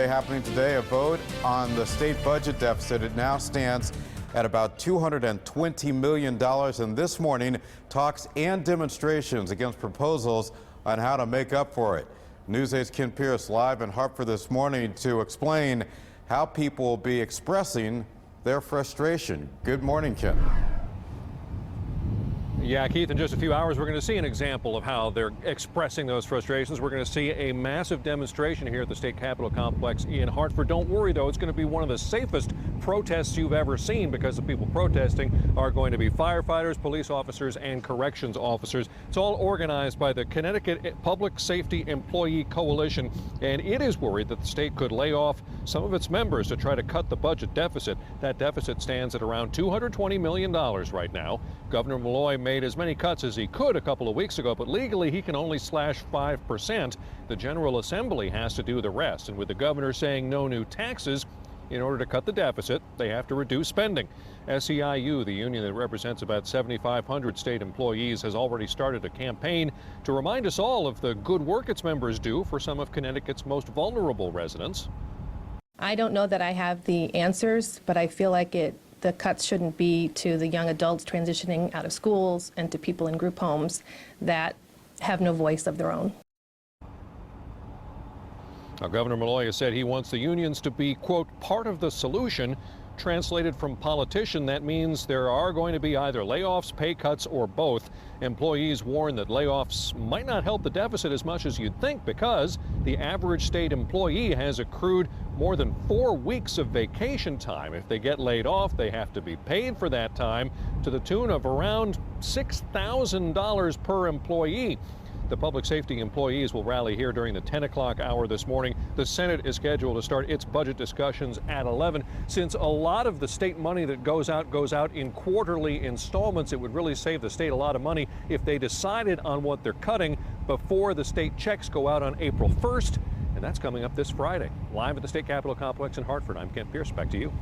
day happening today, a vote on the state budget deficit. It now stands at about $220 million. And this morning, talks and demonstrations against proposals on how to make up for it. News 8's Ken Pierce live in Hartford this morning to explain how people will be expressing their frustration. Good morning, Ken. Yeah, Keith, in just a few hours, we're going to see an example of how they're expressing those frustrations. We're going to see a massive demonstration here at the State Capitol Complex in Hartford. Don't worry, though, it's going to be one of the safest protests you've ever seen because the people protesting are going to be firefighters, police officers, and corrections officers. It's all organized by the Connecticut Public Safety Employee Coalition, and it is worried that the state could lay off some of its members to try to cut the budget deficit. That deficit stands at around $220 million right now. Governor Malloy made as many cuts as he could a couple of weeks ago, but legally he can only slash 5%. The General Assembly has to do the rest, and with the governor saying no new taxes, in order to cut the deficit, they have to reduce spending. SEIU, the union that represents about 7,500 state employees, has already started a campaign to remind us all of the good work its members do for some of Connecticut's most vulnerable residents. I don't know that I have the answers, but I feel like the cuts shouldn't be to the young adults transitioning out of schools and to people in group homes that have no voice of their own. Now, Governor Malloy has said he wants the unions to be, quote, part of the solution. Translated from politician, that means there are going to be either layoffs, pay cuts, or both. Employees warn that layoffs might not help the deficit as much as you'd think because the average state employee has accrued more than 4 weeks of vacation time. If they get laid off, they have to be paid for that time to the tune of around $6,000 per employee. The public safety employees will rally here during the 10 o'clock hour this morning. The Senate is scheduled to start its budget discussions at 11. Since a lot of the state money that goes out in quarterly installments, it would really save the state a lot of money if they decided on what they're cutting before the state checks go out on April 1st. And that's coming up this Friday. Live at the State Capitol Complex in Hartford, I'm Ken Pierce. Back to you.